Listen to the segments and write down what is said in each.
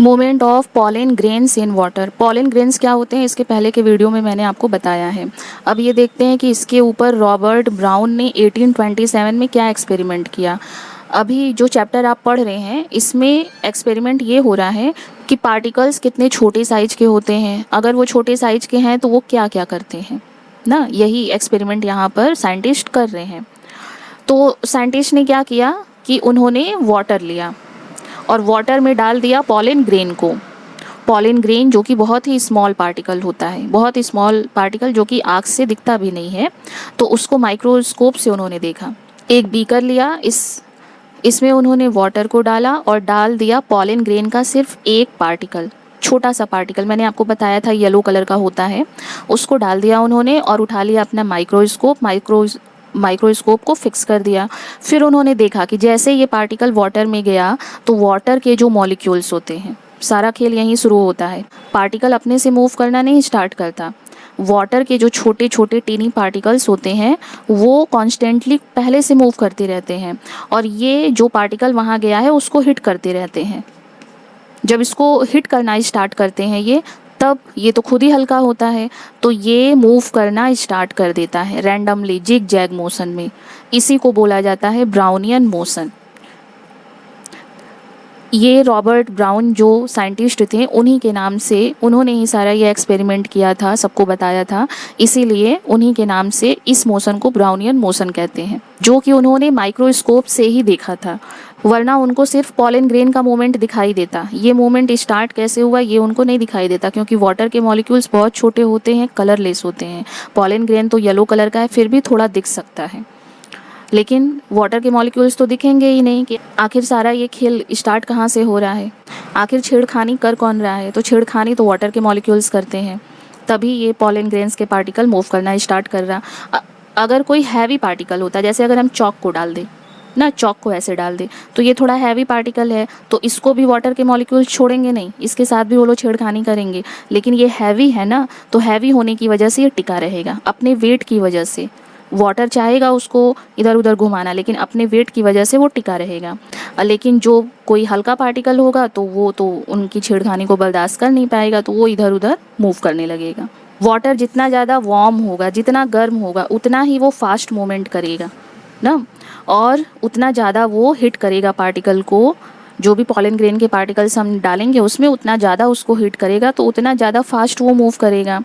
Movement of pollen grains in water. Pollen grains क्या होते हैं इसके पहले के वीडियो में मैंने आपको बताया है। अब ये देखते हैं कि इसके ऊपर रॉबर्ट ब्राउन ने 1827 में क्या एक्सपेरिमेंट किया। अभी जो चैप्टर आप पढ़ रहे हैं इसमें एक्सपेरिमेंट ये हो रहा है कि पार्टिकल्स कितने छोटे साइज के होते हैं, अगर वो छोटे साइज के हैं तो वो क्या क्या करते हैं ना, यही एक्सपेरिमेंट यहाँ पर साइंटिस्ट कर रहे हैं। तो साइंटिस्ट ने क्या किया कि उन्होंने वाटर लिया और वाटर में डाल दिया पॉलन ग्रेन को। पॉलन ग्रेन जो कि बहुत ही स्मॉल पार्टिकल होता है, बहुत ही स्मॉल पार्टिकल जो कि आँख से दिखता भी नहीं है, तो उसको माइक्रोस्कोप से उन्होंने देखा। एक बीकर लिया, इसमें उन्होंने वाटर को डाला और डाल दिया पॉलन ग्रेन का सिर्फ एक पार्टिकल, छोटा सा पार्टिकल, मैंने आपको बताया था येलो कलर का होता है, उसको डाल दिया उन्होंने और उठा लिया अपना माइक्रोस्कोप को फिक्स कर दिया। फिर उन्होंने देखा कि जैसे ये पार्टिकल वाटर में गया तो वाटर के जो मॉलिक्यूल्स होते हैं, सारा खेल यहीं शुरू होता है। पार्टिकल अपने से मूव करना नहीं स्टार्ट करता, वाटर के जो छोटे छोटे टीनी पार्टिकल्स होते हैं वो कॉन्स्टेंटली पहले से मूव करते रहते हैं और ये जो पार्टिकल वहाँ गया है उसको हिट करते रहते हैं। जब इसको हिट करना स्टार्ट करते हैं ये, तब ये तो खुद ही हल्का होता है तो ये मूव करना स्टार्ट कर देता है रैंडमली जिग जैग मोशन में। इसी को बोला जाता है ब्राउनियन मोशन। ये रॉबर्ट ब्राउन जो साइंटिस्ट थे उन्हीं के नाम से उन्होंने ही सारा ये एक्सपेरिमेंट किया था, सबको बताया था, इसीलिए उन्हीं के नाम से इस मोशन को ब्राउनियन मोशन कहते हैं, जो कि उन्होंने माइक्रोस्कोप से ही देखा था, वरना उनको सिर्फ पॉलन ग्रेन का मूवमेंट दिखाई देता। ये मूवमेंट स्टार्ट कैसे हुआ ये उनको नहीं दिखाई देता, क्योंकि वाटर के मॉलिक्यूल्स बहुत छोटे होते हैं, कलरलेस होते हैं। पॉलन ग्रेन तो येलो कलर का है, फिर भी थोड़ा दिख सकता है, लेकिन वाटर के मॉलिक्यूल्स तो दिखेंगे ही नहीं। कि आखिर सारा ये खेल स्टार्ट कहाँ से हो रहा है, आखिर छेड़खानी कर कौन रहा है, तो छेड़खानी तो वाटर के मॉलिक्यूल्स करते हैं, तभी ये पॉलन ग्रेन्स के पार्टिकल मूव करना स्टार्ट कर रहा। अगर कोई हैवी पार्टिकल होता, जैसे अगर हम चॉक को डाल दें ना, चॉक को ऐसे डाल दे तो ये थोड़ा हैवी पार्टिकल है, तो इसको भी वाटर के मॉलिक्यूल्स छोड़ेंगे नहीं, इसके साथ भी वो लोग छेड़खानी करेंगे। लेकिन ये हैवी है ना, तो हैवी होने की वजह से ये टिका रहेगा, अपने वेट की वजह से। वाटर चाहेगा उसको इधर उधर घुमाना, लेकिन अपने वेट की वजह से वो टिका रहेगा। लेकिन जो कोई हल्का पार्टिकल होगा तो वो तो उनकी छेड़खानी को बर्दाश्त कर नहीं पाएगा, तो वो इधर उधर मूव करने लगेगा। वाटर जितना ज़्यादा वार्म होगा, जितना गर्म होगा, उतना ही वो फास्ट मूवमेंट करेगा ना, और उतना ज़्यादा वो हिट करेगा पार्टिकल को। जो भी पॉलन ग्रेन के पार्टिकल्स हम डालेंगे उसमें उतना ज़्यादा उसको हिट करेगा, तो उतना ज़्यादा फास्ट वो मूव करेगा।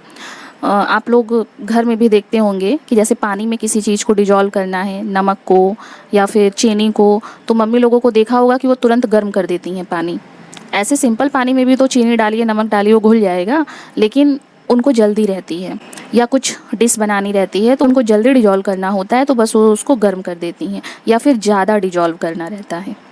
आप लोग घर में भी देखते होंगे कि जैसे पानी में किसी चीज़ को डिजॉल्व करना है, नमक को या फिर चीनी को, तो मम्मी लोगों को देखा होगा कि वो तुरंत गर्म कर देती हैं पानी। ऐसे सिंपल पानी में भी तो चीनी डालिए, नमक डालिए, वो घुल जाएगा, लेकिन उनको जल्दी रहती है, या कुछ डिश बनानी रहती है तो उनको जल्दी डिजॉल्व करना होता है, तो बस वो उसको गर्म कर देती हैं, या फिर ज़्यादा डिजॉल्व करना रहता है।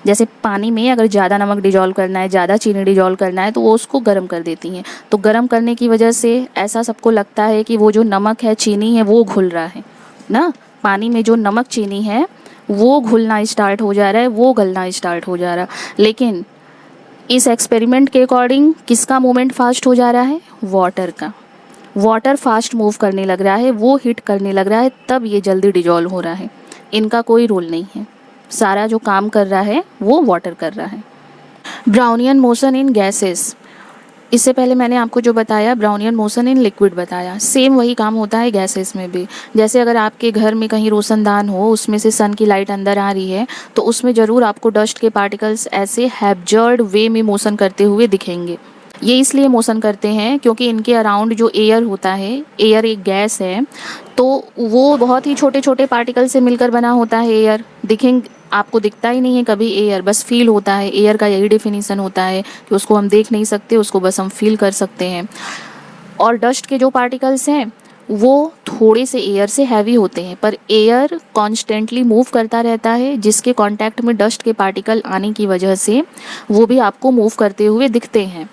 जैसे पानी में अगर ज़्यादा नमक डिजॉल्व करना है, ज़्यादा चीनी डिजॉल्व करना है, तो वो उसको गर्म कर देती हैं। तो गर्म करने की वजह से ऐसा सबको लगता है कि वो जो नमक है, चीनी है, वो घुल रहा है ना, पानी में जो नमक चीनी है वो घुलना स्टार्ट हो जा रहा है, वो गलना स्टार्ट हो जा रहा है। लेकिन इस एक्सपेरिमेंट के अकॉर्डिंग किसका मूवमेंट फास्ट हो जा रहा है? वाटर का। वाटर फास्ट मूव करने लग रहा है, वो हिट करने लग रहा है, तब ये जल्दी डिजॉल्व हो रहा है। इनका कोई रोल नहीं है, सारा जो काम कर रहा है वो वाटर कर रहा है। ब्राउनियन मोशन इन गैसेस, इससे पहले मैंने आपको जो बताया ब्राउनियन मोशन इन लिक्विड बताया, सेम वही काम होता है गैसेस में भी। जैसे अगर आपके घर में कहीं रोशनदान हो, उसमें से सन की लाइट अंदर आ रही है, तो उसमें ज़रूर आपको डस्ट के पार्टिकल्स ऐसे हैब्जर्ड वे में मोशन करते हुए दिखेंगे। ये इसलिए मोशन करते हैं क्योंकि इनके अराउंड जो एयर होता है, एयर एक गैस है, तो वो बहुत ही छोटे छोटे पार्टिकल से मिलकर बना होता है। एयर दिखेंगे, आपको दिखता ही नहीं है कभी एयर, बस फील होता है। एयर का यही डेफिनेशन होता है कि उसको हम देख नहीं सकते, उसको बस हम फील कर सकते हैं। और डस्ट के जो पार्टिकल्स हैं वो थोड़े से एयर से हैवी होते हैं, पर एयर कॉन्स्टेंटली मूव करता रहता है, जिसके कांटेक्ट में डस्ट के पार्टिकल आने की वजह से वो भी आपको मूव करते हुए दिखते हैं।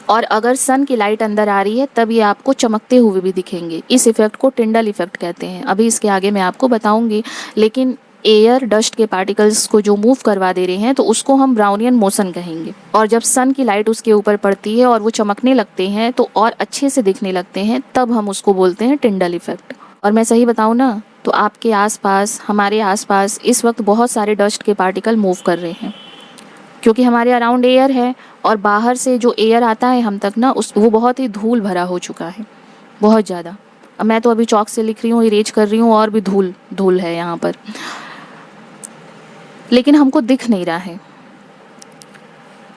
और अगर सन की लाइट अंदर आ रही है तब ये आपको चमकते हुए भी दिखेंगे। इस इफेक्ट को टिंडल इफेक्ट कहते हैं, अभी इसके आगे मैं आपको बताऊंगी। लेकिन एयर डस्ट के पार्टिकल्स को जो मूव करवा दे रहे हैं तो उसको हम ब्राउनियन मोशन कहेंगे। और जब सन की लाइट उसके ऊपर पड़ती है और वो चमकने लगते हैं तो और अच्छे से दिखने लगते हैं, तब हम उसको बोलते हैं टिंडल इफेक्ट। और मैं सही बताऊँ ना, तो आपके आसपास, हमारे आसपास इस वक्त बहुत सारे डस्ट के पार्टिकल मूव कर रहे हैं। क्योंकि हमारे अराउंड एयर है और बाहर से जो एयर आता है हम तक ना वो बहुत ही धूल भरा हो चुका है, बहुत ज़्यादा। अब मैं तो अभी चॉक से लिख रही हूँ, इरेज कर रही हूँ और भी धूल धूल है यहाँ पर, लेकिन हमको दिख नहीं रहा है।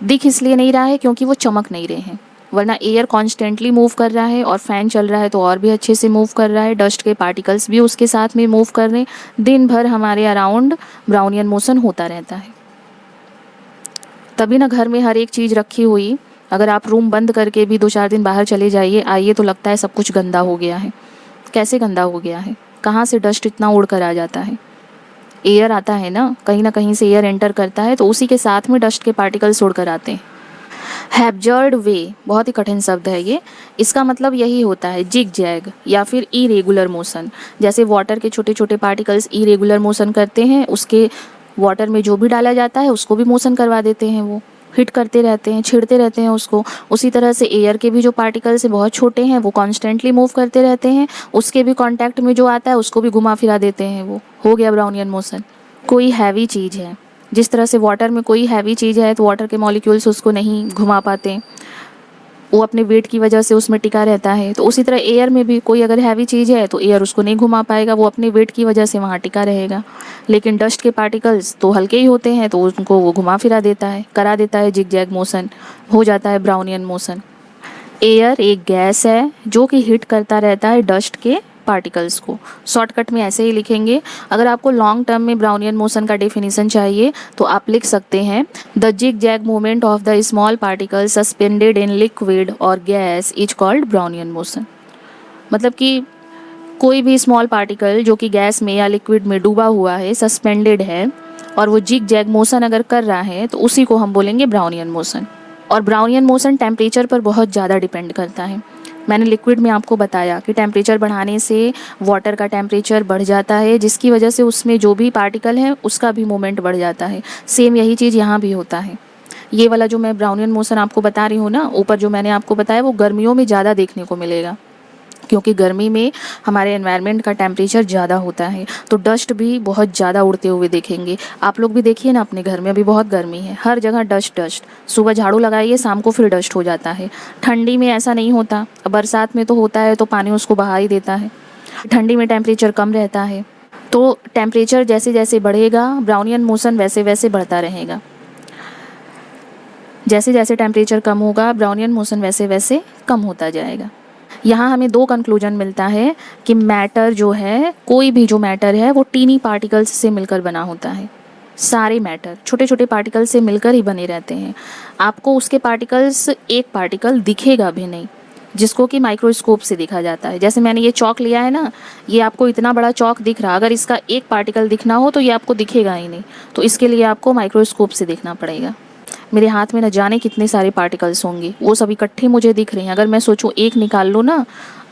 दिख इसलिए नहीं रहा है क्योंकि वो चमक नहीं रहे हैं, वरना एयर कॉन्स्टेंटली मूव कर रहा है और फैन चल रहा है तो और भी अच्छे से मूव कर रहा है, डस्ट के पार्टिकल्स भी उसके साथ में मूव कर रहे हैं। दिन भर हमारे अराउंड ब्राउनियन मोशन होता रहता है। तभी ना घर में हर एक चीज़ रखी हुई, अगर आप रूम बंद करके भी 2-4 दिन बाहर चले जाइए आइए तो लगता है सब कुछ गंदा हो गया है। कैसे गंदा हो गया है? कहाँ से डस्ट इतना उड़ कर आ जाता है? एयर आता है ना कहीं से एयर एंटर करता है तो उसी के साथ में डस्ट के पार्टिकल्स उड़ कर आते हैं। हैब्जर्ड वे बहुत ही कठिन शब्द है ये। इसका मतलब यही होता है जिग जैग या फिर इरेगुलर मोशन। जैसे वाटर के छोटे छोटे पार्टिकल्स इरेगुलर मोशन करते हैं, उसके वाटर में जो भी डाला जाता है उसको भी मोशन करवा देते हैं, वो हिट करते रहते हैं, छेड़ते रहते हैं उसको। उसी तरह से एयर के भी जो पार्टिकल्स बहुत छोटे हैं वो कॉन्स्टेंटली मूव करते रहते हैं, उसके भी कांटेक्ट में जो आता है उसको भी घुमा फिरा देते हैं। वो हो गया ब्राउनियन मोशन। कोई हैवी चीज़ है, जिस तरह से वाटर में कोई हैवी चीज़ है तो वाटर के मॉलिक्यूल्स उसको नहीं घुमा पाते, वो अपने वेट की वजह से उसमें टिका रहता है। तो उसी तरह एयर में भी कोई अगर हैवी चीज़ है तो एयर उसको नहीं घुमा पाएगा, वो अपने वेट की वजह से वहाँ टिका रहेगा। लेकिन डस्ट के पार्टिकल्स तो हल्के ही होते हैं तो उनको वो घुमा फिरा देता है, करा देता है जिग जैग मोशन, हो जाता है ब्राउनियन मोशन। एयर एक गैस है जो कि हिट करता रहता है डस्ट के पार्टिकल्स को। शॉर्टकट में ऐसे ही लिखेंगे। अगर आपको लॉन्ग टर्म में ब्राउनियन मोशन का डेफिनेशन चाहिए तो आप लिख सकते हैं the zigzag movement of the small particle suspended in liquid और gas is called Brownian motion. मतलब कि कोई भी स्मॉल पार्टिकल जो कि गैस में या लिक्विड में डूबा हुआ है, सस्पेंडेड है, और वो जिग जैग मोशन अगर कर रहा है तो उसी को हम बोलेंगे ब्राउनियन मोशन। और ब्राउनियन मोशन टेम्परेचर पर बहुत ज़्यादा डिपेंड करता है। मैंने लिक्विड में आपको बताया कि टेम्परेचर बढ़ाने से वाटर का टेम्परेचर बढ़ जाता है, जिसकी वजह से उसमें जो भी पार्टिकल है उसका भी मूवमेंट बढ़ जाता है। सेम यही चीज़ यहाँ भी होता है। ये वाला जो मैं ब्राउनियन मोशन आपको बता रही हूँ ना, ऊपर जो मैंने आपको बताया वो गर्मियों में ज़्यादा देखने को मिलेगा, क्योंकि गर्मी में हमारे एनवायरनमेंट का टेम्परेचर ज़्यादा होता है तो डस्ट भी बहुत ज़्यादा उड़ते हुए देखेंगे। आप लोग भी देखिए ना, अपने घर में अभी बहुत गर्मी है, हर जगह डस्ट डस्ट। सुबह झाड़ू लगाइए, शाम को फिर डस्ट हो जाता है। ठंडी में ऐसा नहीं होता, बरसात में तो होता है तो पानी उसको बहा ही देता है। ठंडी में टेम्परेचर कम रहता है, तो टेम्परेचर जैसे जैसे बढ़ेगा ब्राउनियन मोशन वैसे वैसे बढ़ता रहेगा। जैसे जैसे टेम्परेचर कम होगा ब्राउनियन मोशन वैसे वैसे कम होता जाएगा। यहाँ हमें 2 कंक्लूजन मिलता है कि मैटर जो है, कोई भी जो मैटर है वो टीनी पार्टिकल्स से मिलकर बना होता है। सारे मैटर छोटे छोटे पार्टिकल्स से मिलकर ही बने रहते हैं। आपको उसके पार्टिकल्स, एक पार्टिकल दिखेगा भी नहीं जिसको कि माइक्रोस्कोप से देखा जाता है। जैसे मैंने ये चौक लिया है ना, ये आपको इतना बड़ा चौक दिख रहा, अगर इसका एक पार्टिकल दिखना हो तो ये आपको दिखेगा ही नहीं, तो इसके लिए आपको माइक्रोस्कोप से देखना पड़ेगा। मेरे हाथ में न जाने कितने सारे पार्टिकल्स होंगे, वो सब इकट्ठे मुझे दिख रहे हैं। अगर मैं सोचूं एक निकाल लूँ ना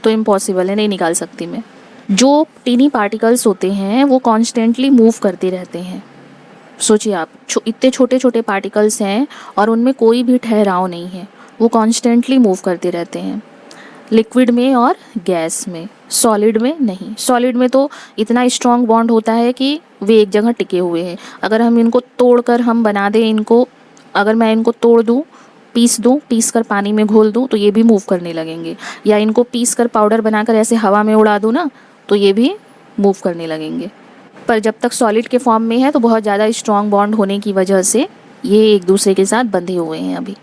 तो इम्पॉसिबल है, नहीं निकाल सकती मैं। जो टीनी पार्टिकल्स होते हैं वो कॉन्स्टेंटली मूव करते रहते हैं। सोचिए आप, इतने छोटे छोटे पार्टिकल्स हैं और उनमें कोई भी ठहराव नहीं है, वो कॉन्स्टेंटली मूव करते रहते हैं, लिक्विड में और गैस में, सॉलिड में नहीं। सॉलिड में तो इतना स्ट्रॉन्ग बॉन्ड होता है कि वे एक जगह टिके हुए हैं। अगर हम इनको तोड़कर हम बना दें इनको, अगर मैं इनको तोड़ दूँ, पीस कर पानी में घोल दूँ तो ये भी मूव करने लगेंगे, या इनको पीस कर पाउडर बनाकर ऐसे हवा में उड़ा दूँ ना तो ये भी मूव करने लगेंगे। पर जब तक सॉलिड के फॉर्म में है तो बहुत ज़्यादा स्ट्रॉन्ग बॉन्ड होने की वजह से ये एक दूसरे के साथ बंधे हुए हैं अभी।